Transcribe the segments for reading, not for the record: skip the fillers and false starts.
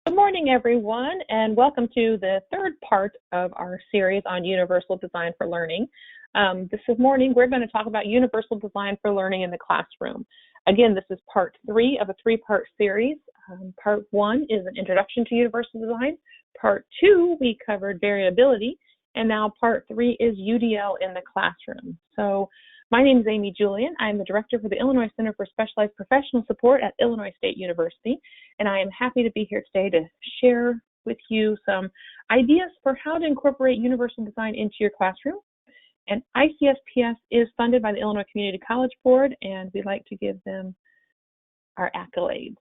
Good morning, everyone, and welcome to the third part of our series on universal design for learning. This morning, we're going to talk about universal design for learning in the classroom. Again, this is part 3 of a 3-part series. Part 1 is an introduction to universal design. Part 2, we covered variability, and now part 3 is UDL in the classroom. So my name is Amy Julian. I'm the director for the Illinois Center for Specialized Professional Support at Illinois State University, and I am happy to be here today to share with you some ideas for how to incorporate universal design into your classroom. And ICSPS is funded by the Illinois Community College Board, and we'd like to give them our accolades.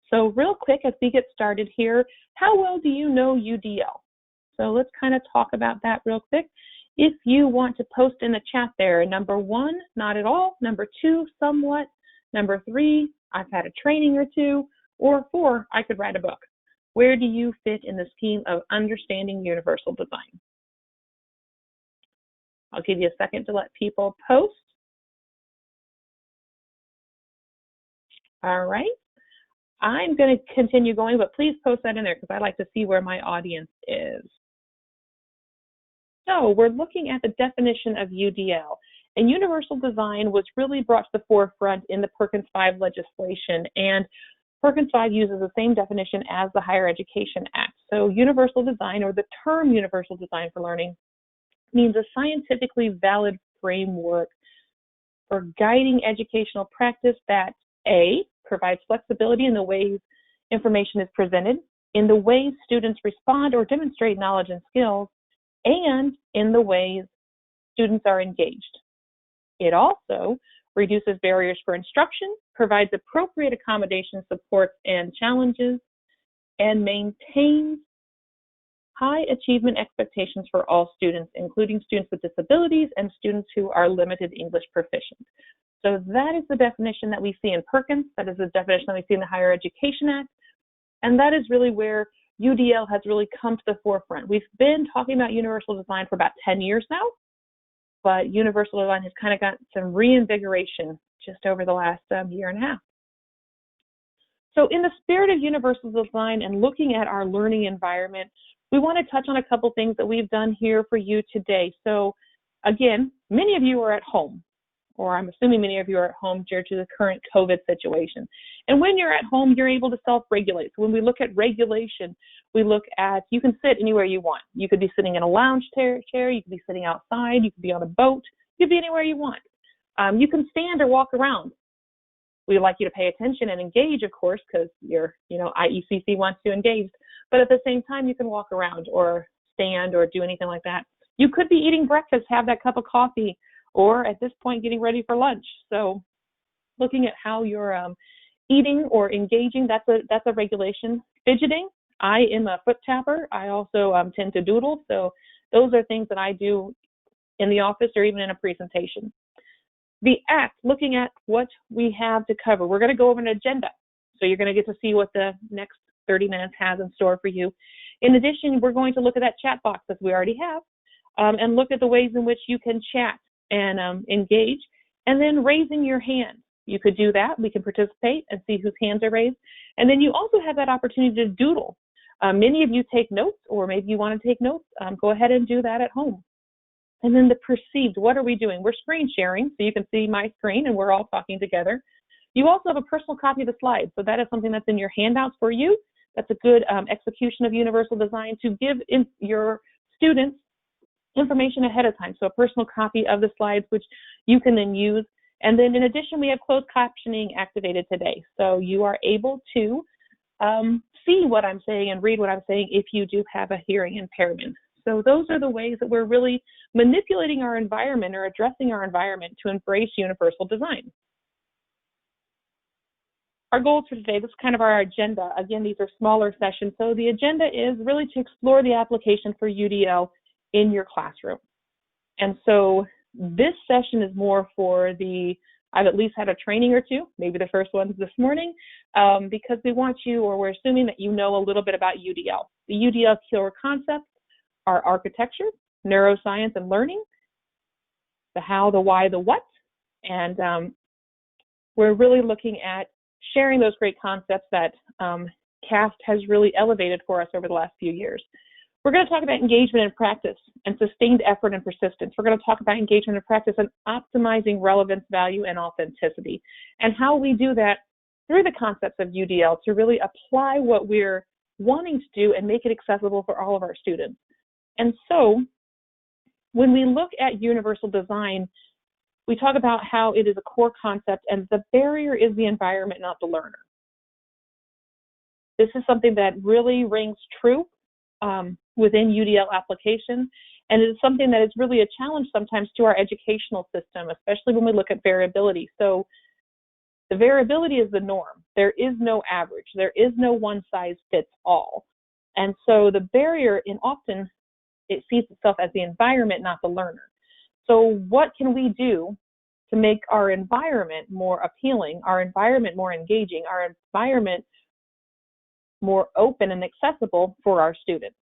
So real quick, as we get started here, how well do you know UDL? So let's kind of talk about that real quick. If you want to post in the chat there, number 1, not at all. Number 2, somewhat. Number 3, I've had a training or 2. Or 4, I could write a book. Where do you fit in the scheme of understanding universal design? I'll give you a second to let people post. All right. I'm going to continue going, but please post that in there because I like to see where my audience is. So we're looking at the definition of UDL, and universal design was really brought to the forefront in the Perkins 5 legislation, and Perkins 5 uses the same definition as the Higher Education Act. So universal design, or the term universal design for learning, means a scientifically valid framework for guiding educational practice that A, provides flexibility in the ways information is presented, in the ways students respond or demonstrate knowledge and skills, and in the ways students are engaged. It also reduces barriers for instruction, provides appropriate accommodation, supports, and challenges, and maintains high achievement expectations for all students, including students with disabilities and students who are limited English proficient. So that is the definition that we see in Perkins. That is the definition that we see in the Higher Education Act. And that is really where UDL has really come to the forefront. We've been talking about universal design for about 10 years now, but universal design has kind of got some reinvigoration just over the last year and a half. So in the spirit of universal design and looking at our learning environment, we want to touch on a couple things that we've done here for you today. So again, many of you are at home, or I'm assuming many of you are at home due to the current COVID situation. And when you're at home, you're able to self-regulate. So when we look at regulation, we look at, you can sit anywhere you want. You could be sitting in a lounge chair, you could be sitting outside, you could be on a boat, you could be anywhere you want. You can stand or walk around. We'd like you to pay attention and engage, of course, because IECC wants you engaged. But at the same time, you can walk around or stand or do anything like that. You could be eating breakfast, have that cup of coffee, or at this point, getting ready for lunch. So looking at how you're eating or engaging, that's a regulation. Fidgeting, I am a foot tapper. I also tend to doodle. So those are things that I do in the office or even in a presentation. The act, looking at what we have to cover. We're going to go over an agenda. So you're going to get to see what the next 30 minutes has in store for you. In addition, we're going to look at that chat box as we already have, and look at the ways in which you can chat and engage, and then raising your hand. You could do that. We can participate and see whose hands are raised. And then you also have that opportunity to doodle. Many of you take notes, or maybe you want to take notes. Go ahead and do that at home. And then the perceived, what are we doing? We're screen sharing, so you can see my screen, and we're all talking together. You also have a personal copy of the slides, so that is something that's in your handouts for you. That's a good execution of universal design to give your students information ahead of time. So a personal copy of the slides, which you can then use. And then in addition, we have closed captioning activated today. So you are able to see what I'm saying and read what I'm saying if you do have a hearing impairment. So those are the ways that we're really manipulating our environment or addressing our environment to embrace universal design. Our goals for today, this is kind of our agenda. Again, these are smaller sessions. So the agenda is really to explore the application for UDL in your classroom. And so this session is more for I've at least had a training or 2, maybe the first one's this morning, because we want you, or we're assuming that you know a little bit about UDL. The UDL core concepts are architecture, neuroscience and learning, the how, the why, the what, and we're really looking at sharing those great concepts that CAST has really elevated for us over the last few years. We're going to talk about engagement and practice and sustained effort and persistence. We're going to talk about engagement and practice and optimizing relevance, value, and authenticity, and how we do that through the concepts of UDL to really apply what we're wanting to do and make it accessible for all of our students. And so when we look at universal design, we talk about how it is a core concept and the barrier is the environment, not the learner. This is something that really rings true within UDL application, and it is something that is really a challenge sometimes to our educational system, especially when we look at variability. So the variability is the norm. There is no average. There is no one size fits all. And so the barrier often it sees itself as the environment, not the learner. So what can we do to make our environment more appealing, our environment more engaging, our environment more open and accessible for our students?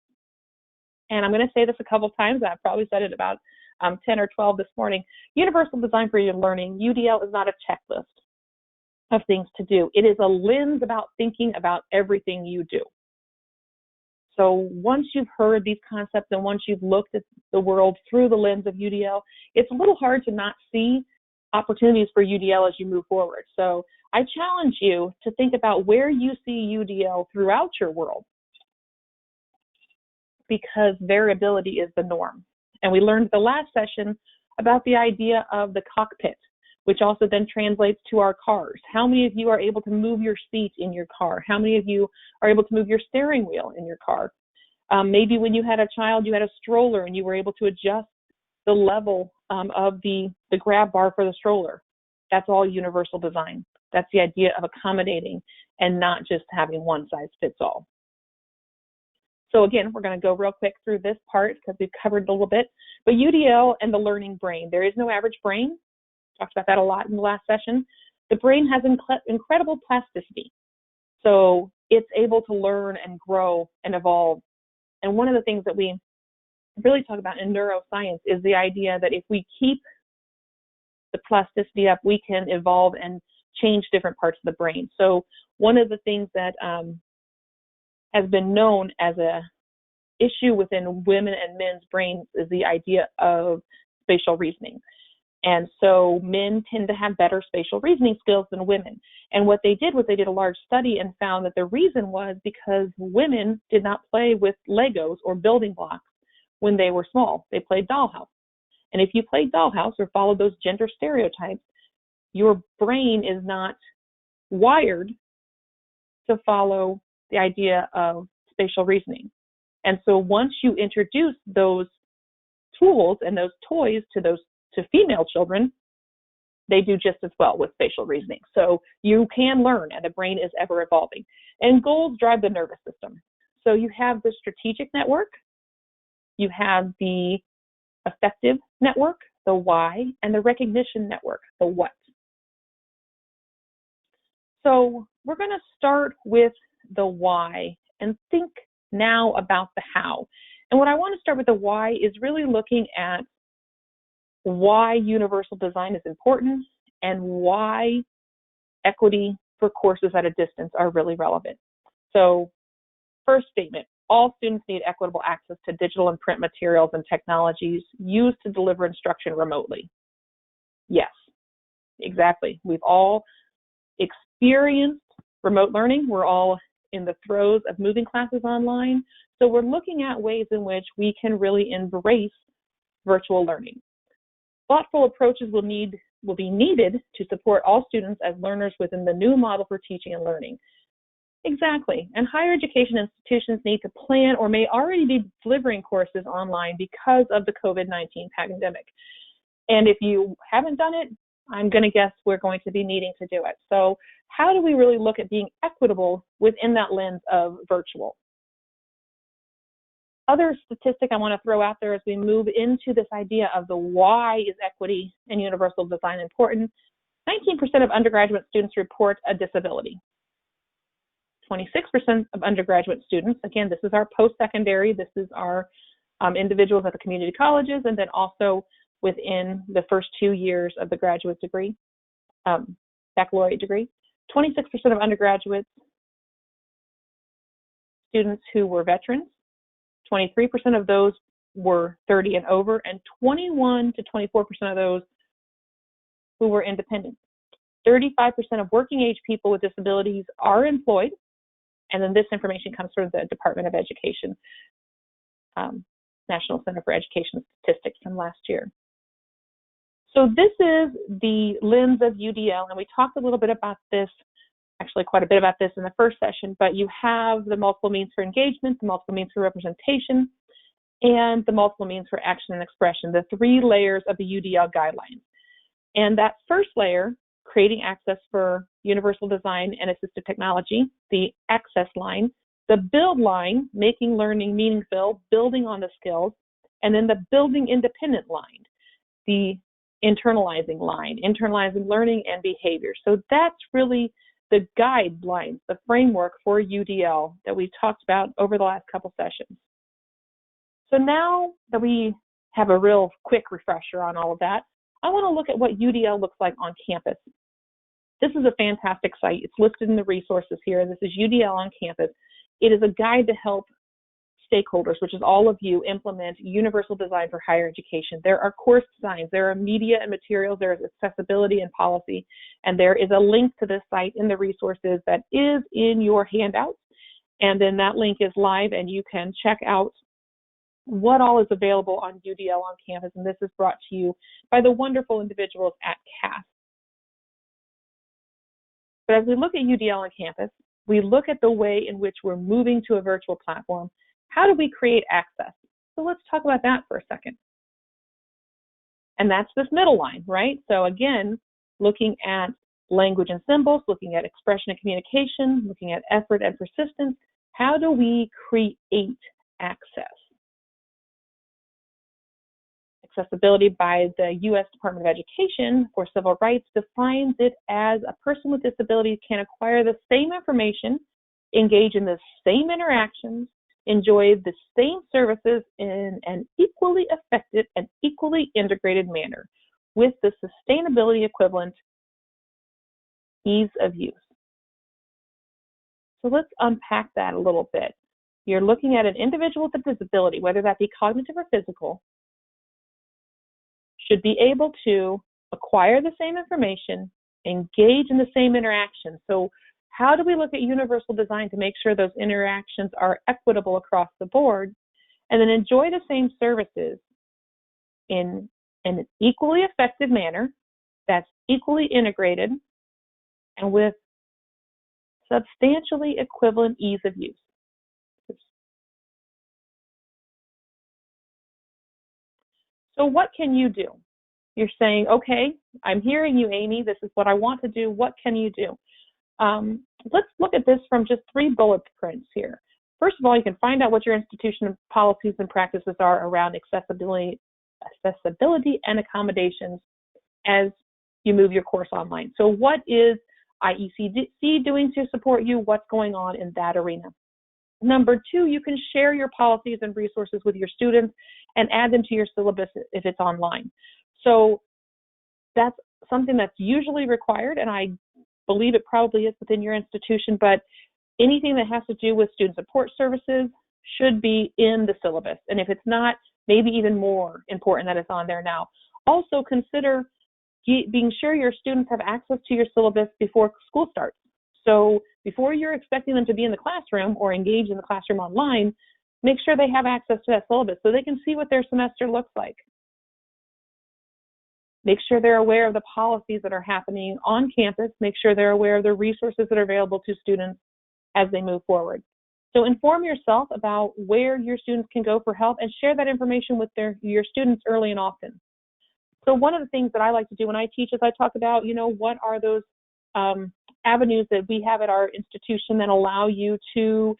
And I'm going to say this a couple times. I've probably said it about 10 or 12 this morning. Universal design for your learning, UDL is not a checklist of things to do. It is a lens about thinking about everything you do. So once you've heard these concepts and once you've looked at the world through the lens of UDL, it's a little hard to not see opportunities for UDL as you move forward. So I challenge you to think about where you see UDL throughout your world, because variability is the norm. And we learned the last session about the idea of the cockpit, which also then translates to our cars. How many of you are able to move your seat in your car? How many of you are able to move your steering wheel in your car? Maybe when you had a child, you had a stroller and you were able to adjust the level of the grab bar for the stroller. That's all universal design. That's the idea of accommodating and not just having one size fits all. So again, we're going to go real quick through this part because we've covered a little bit. But UDL and the learning brain. There is no average brain. Talked about that a lot in the last session. The brain has incredible plasticity. So it's able to learn and grow and evolve. And one of the things that we really talk about in neuroscience is the idea that if we keep the plasticity up, we can evolve and change different parts of the brain. So one of the things that has been known as a issue within women and men's brains is the idea of spatial reasoning. And so men tend to have better spatial reasoning skills than women. And what they did was they did a large study and found that the reason was because women did not play with Legos or building blocks when they were small. They played dollhouse. And if you played dollhouse or followed those gender stereotypes, your brain is not wired to follow the idea of spatial reasoning. And so once you introduce those tools and those toys to female children, they do just as well with spatial reasoning. So you can learn, and the brain is ever evolving. And goals drive the nervous system. So you have the strategic network, you have the affective network, the why, and the recognition network, the what. So we're going to start with the why and think now about the how. And what I want to start with the why is really looking at why universal design is important and why equity for courses at a distance are really relevant. So first statement, all students need equitable access to digital and print materials and technologies used to deliver instruction remotely. Yes, exactly. We've all experienced remote learning. We're all in the throes of moving classes online. So we're looking at ways in which we can really embrace virtual learning. Thoughtful approaches will be needed to support all students as learners within the new model for teaching and learning. Exactly. And higher education institutions need to plan or may already be delivering courses online because of the COVID-19 pandemic. And if you haven't done it, I'm going to guess we're going to be needing to do it. So how do we really look at being equitable within that lens of virtual? Other statistic I want to throw out there as we move into this idea of the why is equity and universal design important. 19% of undergraduate students report a disability. 26% of undergraduate students, again, this is our post-secondary, this is our individuals at the community colleges, and then also within the first 2 years of the graduate degree, baccalaureate degree. 26% of undergraduates students who were veterans, 23% of those were 30 and over, and 21 to 24% of those who were independent. 35% of working age people with disabilities are employed, and then this information comes from the Department of Education, National Center for Education Statistics from last year. So this is the lens of UDL, and we talked a little bit about this, actually quite a bit about this in the first session, but you have the multiple means for engagement, the multiple means for representation, and the multiple means for action and expression, the 3 layers of the UDL guidelines. And that first layer, creating access for universal design and assistive technology, the access line, the build line, making learning meaningful, building on the skills, and then the building independent line, the internalizing line, internalizing learning and behavior. So that's really the guidelines, the framework for UDL that we've talked about over the last couple sessions. So now that we have a real quick refresher on all of that, I want to look at what UDL looks like on campus. This is a fantastic site. It's listed in the resources here. This is UDL on campus. It is a guide to help stakeholders, which is all of you, implement universal design for higher education. There are course designs, there are media and materials, there is accessibility and policy, and there is a link to this site in the resources that is in your handouts. And then that link is live, and you can check out what all is available on UDL on campus, and this is brought to you by the wonderful individuals at CAS. But as we look at UDL on campus, we look at the way in which we're moving to a virtual platform. How do we create access? So let's talk about that for a second. And that's this middle line, right? So again, looking at language and symbols, looking at expression and communication, looking at effort and persistence, how do we create access? Accessibility by the U.S. Department of Education for Civil Rights defines it as a person with disabilities can acquire the same information, engage in the same interactions, enjoy the same services in an equally effective and equally integrated manner with the sustainability equivalent ease of use. So let's unpack that a little bit. You're looking at an individual with a disability, whether that be cognitive or physical, should be able to acquire the same information, engage in the same interactions. So how do we look at universal design to make sure those interactions are equitable across the board, and then enjoy the same services in an equally effective manner that's equally integrated and with substantially equivalent ease of use? So what can you do? You're saying, okay, I'm hearing you, Amy. This is what I want to do. What can you do? Let's look at this from just 3 bullet points here. First of all, you can find out what your institution policies and practices are around accessibility and accommodations as you move your course online. So what is IECC doing to support you? What's going on in that arena? Number 2, you can share your policies and resources with your students and add them to your syllabus if it's online. So that's something that's usually required, and I believe it probably is within your institution, but anything that has to do with student support services should be in the syllabus. And if it's not, maybe even more important that it's on there now. Also consider being sure your students have access to your syllabus before school starts. So before you're expecting them to be in the classroom or engage in the classroom online, make sure they have access to that syllabus so they can see what their semester looks like. Make sure they're aware of the policies that are happening on campus. Make sure they're aware of the resources that are available to students as they move forward. So inform yourself about where your students can go for help and share that information with your students early and often. So one of the things that I like to do when I teach is I talk about, what are those avenues that we have at our institution that allow you to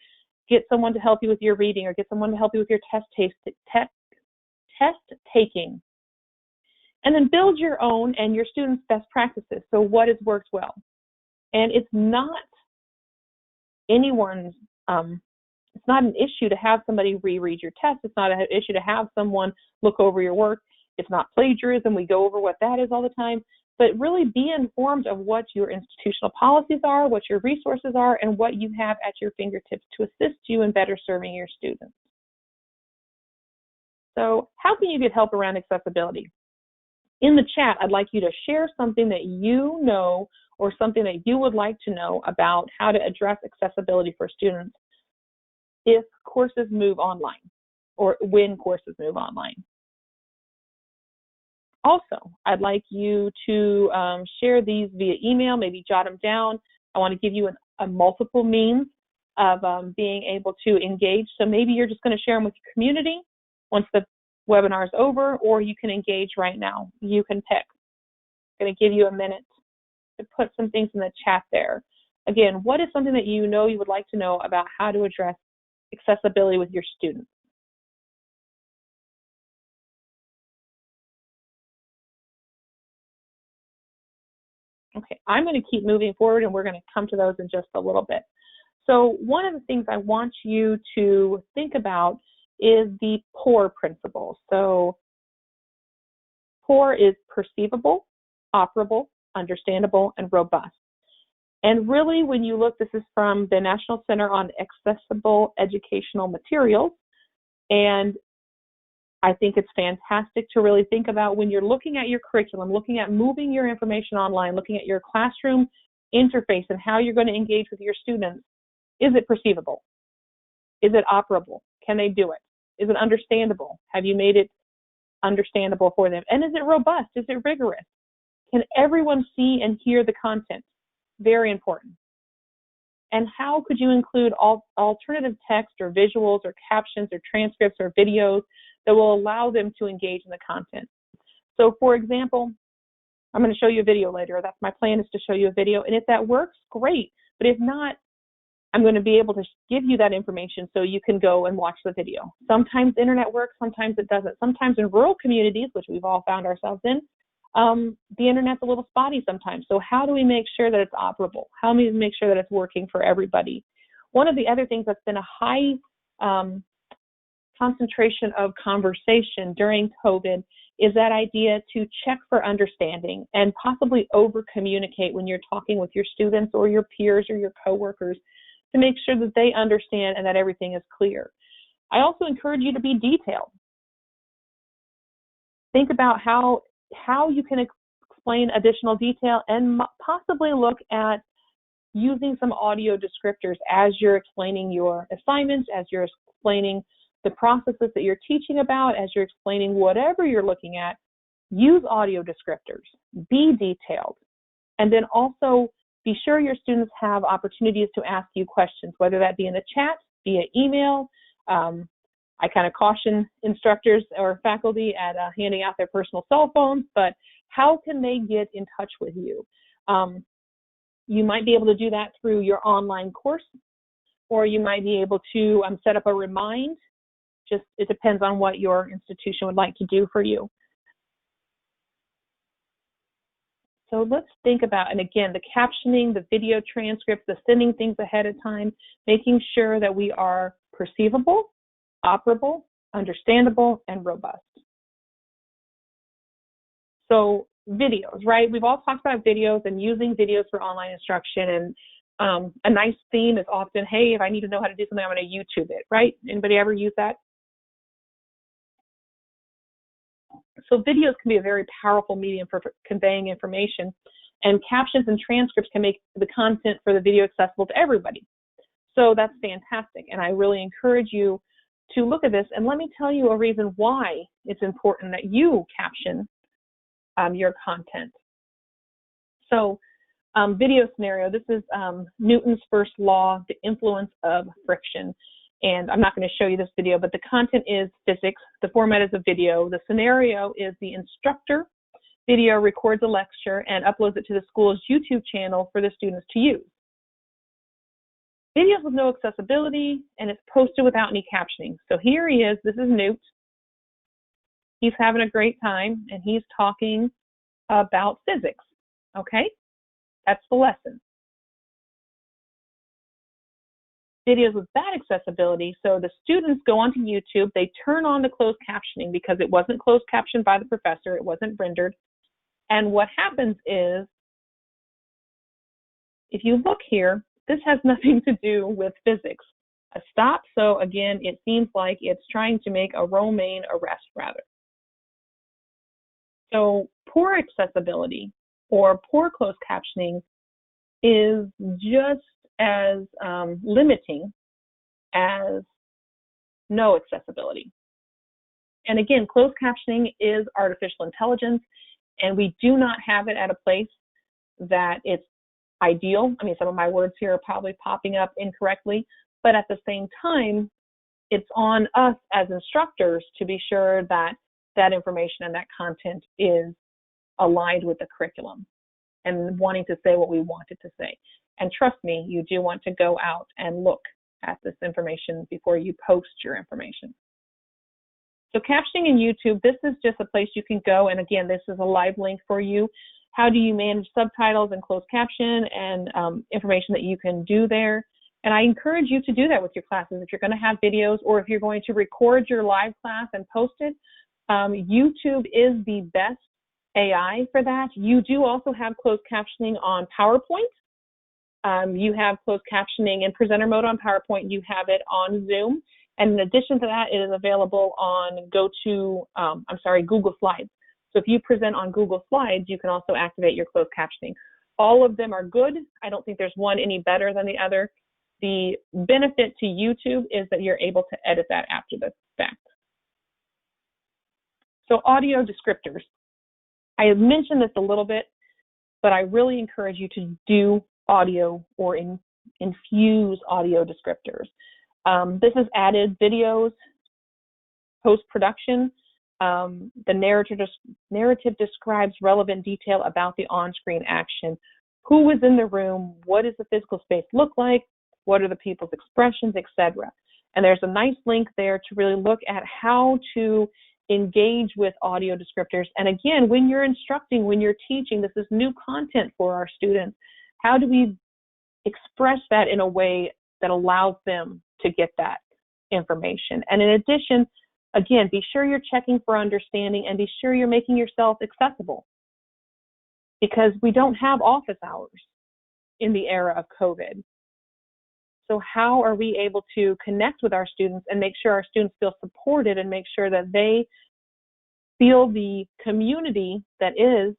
get someone to help you with your reading or get someone to help you with your test taking. And then build your own and your students' best practices. So what has worked well? And it's not anyone's, it's not an issue to have somebody reread your test. It's not an issue to have someone look over your work. It's not plagiarism. We go over what that is all the time. but really be informed of what your institutional policies are, what your resources are, and what you have at your fingertips to assist you in better serving your students. So how can you get help around accessibility? In the chat, I'd like you to share something that you know or something that you would like to know about how to address accessibility for students if courses move online or when courses move online. Also, I'd like you to share these via email, maybe jot them down. I want to give you a multiple means of being able to engage. So maybe you're just going to share them with your community once the webinar is over, or you can engage right now. You can pick. I'm going to give you a minute to put some things in the chat there. Again, what is something that you know you would like to know about how to address accessibility with your students? Okay, I'm going to keep moving forward and we're going to come to those in just a little bit. So one of the things I want you to think about is the POUR principle. So POUR is perceivable, operable, understandable, and robust. And really, when you look, this is from the National Center on Accessible Educational Materials, and I think it's fantastic to really think about when you're looking at your curriculum, looking at moving your information online, looking at your classroom interface and how you're going to engage with your students. Is it perceivable? Is it operable? Can they do it? Is it understandable? Have you made it understandable for them? And is it robust? Is it rigorous? Can everyone see and hear the content? Very important. And how could you include alternative text or visuals or captions or transcripts or videos that will allow them to engage in the content? So for example, I'm going to show you a video later. That's my plan, is to show you a video. And if that works, great. But if not, I'm going to be able to give you that information so you can go and watch the video. Sometimes the internet works, sometimes it doesn't. Sometimes in rural communities, which we've all found ourselves in, the internet's a little spotty sometimes. So how do we make sure that it's operable? How do we make sure that it's working for everybody? One of the other things that's been a high concentration of conversation during COVID is that idea to check for understanding and possibly over-communicate when you're talking with your students or your peers or your coworkers to make sure that they understand and that everything is clear. I also encourage you to be detailed. Think about how you can explain additional detail and possibly look at using some audio descriptors as you're explaining your assignments, as you're explaining the processes that you're teaching about, as you're explaining whatever you're looking at. Use audio descriptors, be detailed, and then also be sure your students have opportunities to ask you questions, whether that be in the chat, via email. I kind of caution instructors or faculty at handing out their personal cell phones, but how can they get in touch with you? You might be able to do that through your online course, or you might be able to set up a remind. Just, it depends on what your institution would like to do for you. So let's think about, and again, the captioning, the video transcripts, the sending things ahead of time, making sure that we are perceivable, operable, understandable, and robust. So videos, right? We've all talked about videos and using videos for online instruction, and a nice theme is often, hey, if I need to know how to do something, I'm going to YouTube it, right? Anybody ever use that? So videos can be a very powerful medium for conveying information, and captions and transcripts can make the content for the video accessible to everybody. So that's fantastic, and I really encourage you to look at this, and let me tell you a reason why it's important that you caption your content. So video scenario, this is Newton's first law, the influence of friction. And I'm not going to show you this video, but the content is physics. The format is a video. The scenario is the instructor video records a lecture and uploads it to the school's YouTube channel for the students to use. Videos with no accessibility, and it's posted without any captioning. So here he is. This is Newt. He's having a great time, and he's talking about physics. Okay? That's the lesson. Videos with bad accessibility, so the students go onto YouTube, they turn on the closed captioning because it wasn't closed captioned by the professor, it wasn't rendered, And what happens is, if you look here, this has nothing to do with physics. A stop, so again, it seems like it's trying to make a romaine arrest rather. So poor accessibility or poor closed captioning is just as limiting as no accessibility. And again, closed captioning is artificial intelligence, and we do not have it at a place that it's ideal. I mean, some of my words here are probably popping up incorrectly, but at the same time, it's on us as instructors to be sure that that information and that content is aligned with the curriculum and wanting to say what we want it to say. And trust me, you do want to go out and look at this information before you post your information. So captioning in YouTube, this is just a place you can go. And again, this is a live link for you. How do you manage subtitles and closed caption and information that you can do there? And I encourage you to do that with your classes. If you're going to have videos or if you're going to record your live class and post it, YouTube is the best AI for that. You do also have closed captioning on PowerPoint. You have closed captioning in presenter mode on PowerPoint. You have it on Zoom. And in addition to that, it is available on Google Slides. So if you present on Google Slides, you can also activate your closed captioning. All of them are good. I don't think there's one any better than the other. The benefit to YouTube is that you're able to edit that after the fact. So audio descriptors. I have mentioned this a little bit, but I really encourage you to do audio or infuse audio descriptors. This is added videos, post-production. The narrative describes relevant detail about the on-screen action. Who was in the room? What does the physical space look like? What are the people's expressions, etc. And there's a nice link there to really look at how to engage with audio descriptors. And again, when you're instructing, when you're teaching, this is new content for our students. How do we express that in a way that allows them to get that information? And in addition, again, be sure you're checking for understanding and be sure you're making yourself accessible, because we don't have office hours in the era of COVID. So how are we able to connect with our students and make sure our students feel supported and make sure that they feel the community that is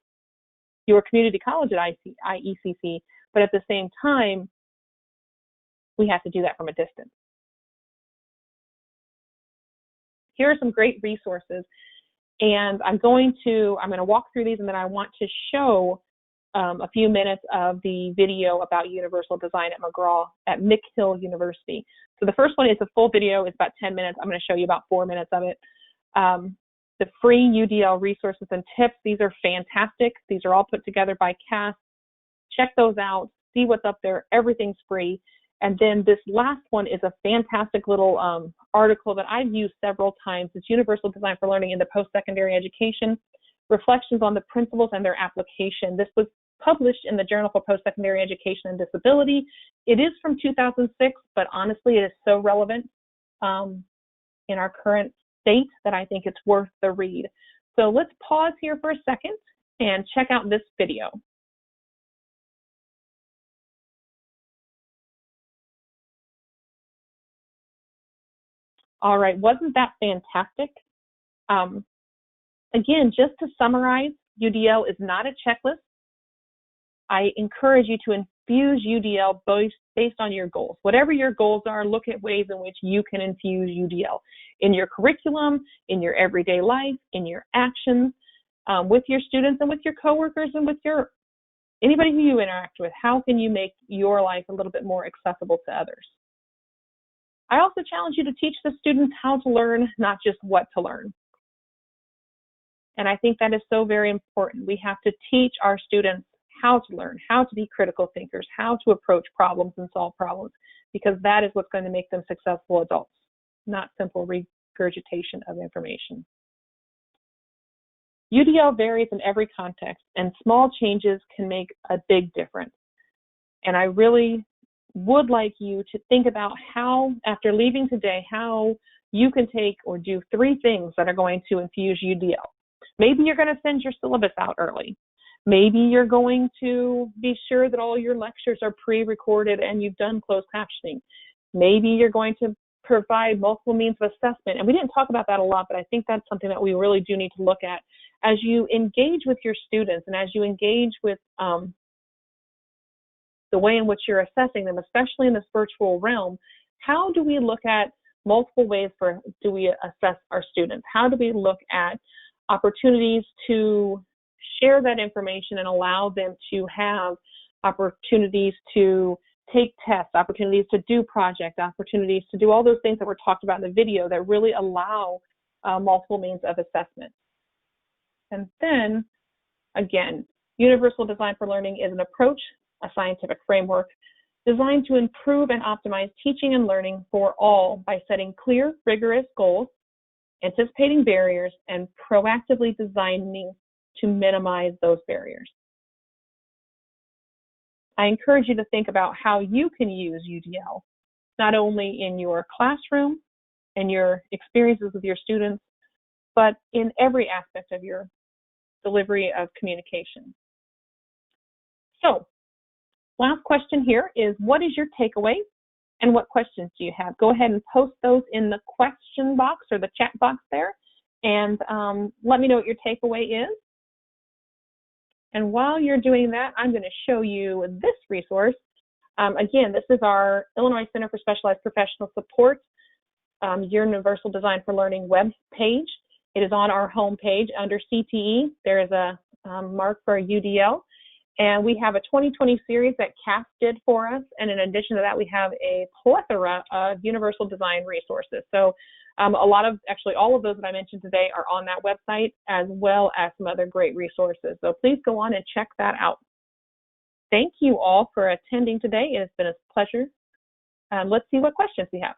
your community college at IECC, but at the same time, we have to do that from a distance. Here are some great resources, and I'm going to walk through these, and then I want to show a few minutes of the video about universal design at McGill University. So the first one is a full video. It's about 10 minutes. I'm going to show you about 4 minutes of it. The free UDL resources and tips, these are fantastic. These are all put together by Cass. Check those out. See what's up there. Everything's free. And then this last one is a fantastic little article that I've used several times. It's Universal Design for Learning in the Post-Secondary Education, Reflections on the Principles and Their Application. This was published in the Journal for Post-Secondary Education and Disability. It is from 2006, but honestly, it is so relevant in our current state that I think it's worth the read. So let's pause here for a second and check out this video. All right, wasn't that fantastic? Again, just to summarize, UDL is not a checklist. I encourage you to infuse UDL based on your goals. Whatever your goals are, look at ways in which you can infuse UDL in your curriculum, in your everyday life, in your actions, with your students and with your coworkers and with anybody who you interact with. How can you make your life a little bit more accessible to others? I also challenge you to teach the students how to learn, not just what to learn. And I think that is so very important. We have to teach our students how to learn, how to be critical thinkers, how to approach problems and solve problems, because that is what's going to make them successful adults, not simple regurgitation of information. UDL varies in every context, and small changes can make a big difference. And I really would like you to think about how, after leaving today, how you can take or do 3 things that are going to infuse UDL. Maybe you're going to send your syllabus out early. Maybe you're going to be sure that all your lectures are pre-recorded and you've done closed captioning. Maybe you're going to provide multiple means of assessment. And we didn't talk about that a lot, but I think that's something that we really do need to look at. As you engage with your students and as you engage with the way in which you're assessing them, especially in this virtual realm, how do we look at multiple ways do we assess our students? How do we look at opportunities to share that information and allow them to have opportunities to take tests, opportunities to do projects, opportunities to do all those things that were talked about in the video that really allow multiple means of assessment. And then, again, universal design for learning is an approach, a scientific framework, designed to improve and optimize teaching and learning for all by setting clear, rigorous goals, anticipating barriers, and proactively designing to minimize those barriers. I encourage you to think about how you can use UDL, not only in your classroom and your experiences with your students, but in every aspect of your delivery of communication. So, last question here is, what is your takeaway and what questions do you have? Go ahead and post those in the question box or the chat box there, and let me know what your takeaway is. And while you're doing that, I'm going to show you this resource. Again, this is our Illinois Center for Specialized Professional Support Universal Design for Learning web page. It is on our home page under CTE. There is a mark for UDL. And we have a 2020 series that CAF did for us. And in addition to that, we have a plethora of universal design resources. So actually all of those that I mentioned today are on that website, as well as some other great resources. So please go on and check that out. Thank you all for attending today. It has been a pleasure. Let's see what questions we have.